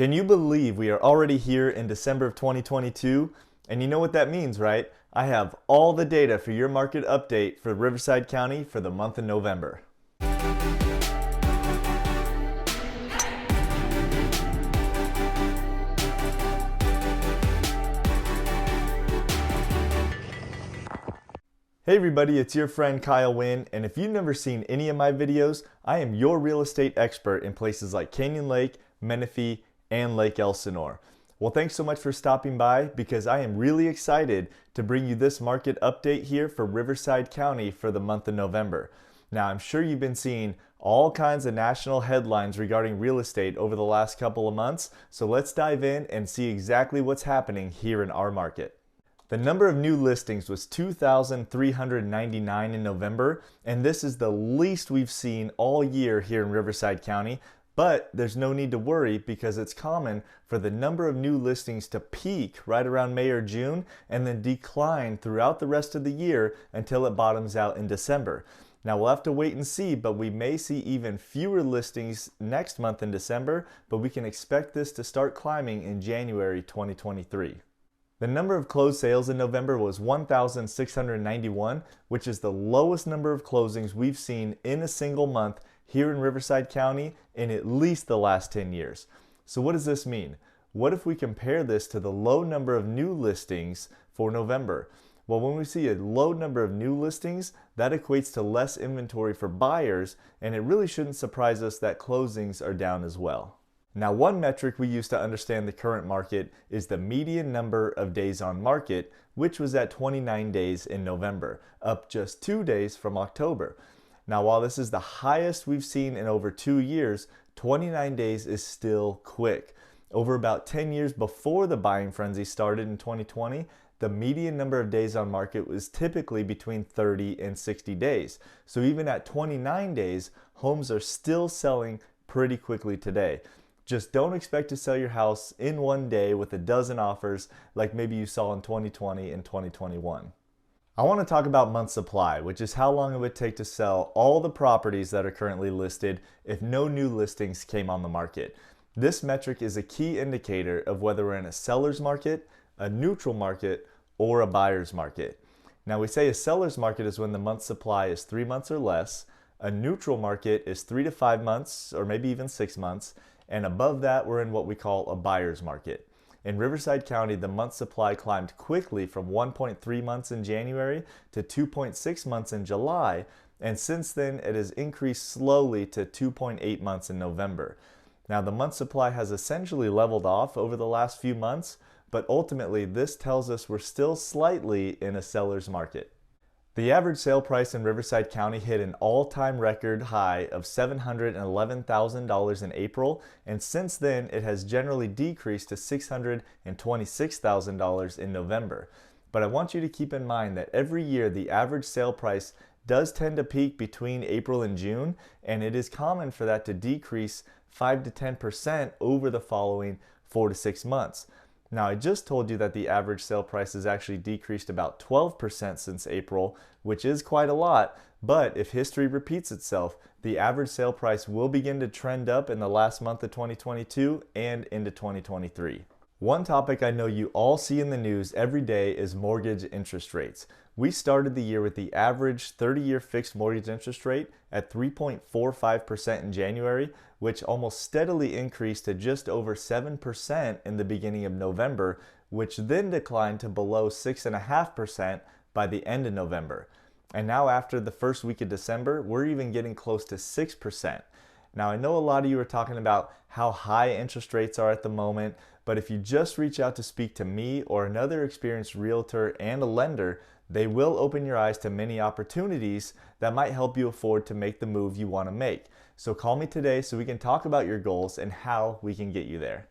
Can you believe we are already here in December of 2022? And you know what that means, right? I have all the data for your market update for Riverside County for the month of November. Hey everybody, it's your friend Kyle Winn, and if you've never seen any of my videos, I am your real estate expert in places like Canyon Lake, Menifee, and Lake Elsinore. Well, thanks so much for stopping by because I am really excited to bring you this market update here for Riverside County for the month of November. Now, I'm sure you've been seeing all kinds of national headlines regarding real estate over the last couple of months, so let's dive in and see exactly what's happening here in our market. The number of new listings was 2,399 in November, and this is the least we've seen all year here in Riverside County, but there's no need to worry because it's common for the number of new listings to peak right around May or June and then decline throughout the rest of the year until it bottoms out in December. Now we'll have to wait and see, but we may see even fewer listings next month in December, but we can expect this to start climbing in January 2023. The number of closed sales in November was 1,691, which is the lowest number of closings we've seen in a single month here in Riverside County in at least the last 10 years. So what does this mean? What if we compare this to the low number of new listings for November? Well, when we see a low number of new listings, that equates to less inventory for buyers, and it really shouldn't surprise us that closings are down as well. Now, one metric we use to understand the current market is the median number of days on market, which was at 29 days in November, up just 2 days from October. Now, while this is the highest we've seen in over 2 years, 29 days is still quick. Over about 10 years before the buying frenzy started in 2020, the median number of days on market was typically between 30 and 60 days. So even at 29 days, homes are still selling pretty quickly today. Just don't expect to sell your house in one day with a dozen offers like maybe you saw in 2020 and 2021. I want to talk about month supply, which is how long it would take to sell all the properties that are currently listed if no new listings came on the market. This metric is a key indicator of whether we're in a seller's market, a neutral market, or a buyer's market. Now, we say a seller's market is when the month supply is 3 months or less, a neutral market is 3 to 5 months or maybe even 6 months, and above that, we're in what we call a buyer's market. In Riverside County, the month supply climbed quickly from 1.3 months in January to 2.6 months in July, and since then, it has increased slowly to 2.8 months in November. Now, the month supply has essentially leveled off over the last few months, but ultimately, this tells us we're still slightly in a seller's market. The average sale price in Riverside County hit an all-time record high of $711,000 in April, and since then it has generally decreased to $626,000 in November. But I want you to keep in mind that every year the average sale price does tend to peak between April and June, and it is common for that to decrease 5 to 10% over the following 4 to 6 months. Now, I just told you that the average sale price has actually decreased about 12% since April, which is quite a lot, but if history repeats itself, the average sale price will begin to trend up in the last month of 2022 and into 2023. One topic I know you all see in the news every day is mortgage interest rates. We started the year with the average 30-year fixed mortgage interest rate at 3.45% in January, which almost steadily increased to just over 7% in the beginning of November, which then declined to below 6.5% by the end of November. And now after the first week of December, we're even getting close to 6%. Now, I know a lot of you are talking about how high interest rates are at the moment, but if you just reach out to speak to me or another experienced realtor and a lender, they will open your eyes to many opportunities that might help you afford to make the move you want to make. So call me today so we can talk about your goals and how we can get you there.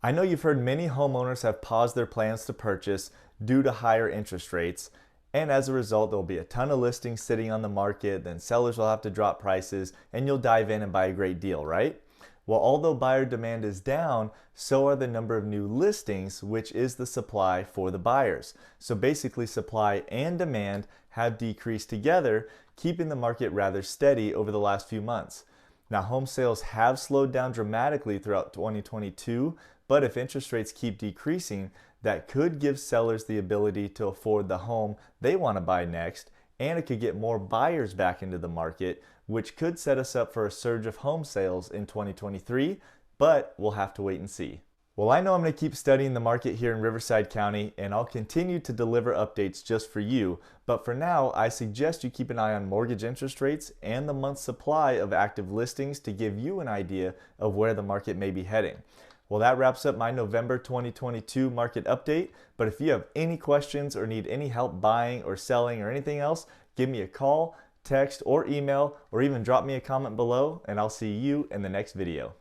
I know you've heard many homeowners have paused their plans to purchase due to higher interest rates, and as a result, there'll be a ton of listings sitting on the market, then sellers will have to drop prices, and you'll dive in and buy a great deal, right? Well, although buyer demand is down, so are the number of new listings, which is the supply for the buyers. So basically, supply and demand have decreased together, keeping the market rather steady over the last few months. Now, home sales have slowed down dramatically throughout 2022, but if interest rates keep decreasing, that could give sellers the ability to afford the home they want to buy next, and it could get more buyers back into the market, which could set us up for a surge of home sales in 2023, but we'll have to wait and see. Well, I know I'm going to keep studying the market here in Riverside County, and I'll continue to deliver updates just for you. But for now, I suggest you keep an eye on mortgage interest rates and the month's supply of active listings to give you an idea of where the market may be heading. Well, that wraps up my November 2022 market update. But if you have any questions or need any help buying or selling or anything else, give me a call, text, or email, or even drop me a comment below, and I'll see you in the next video.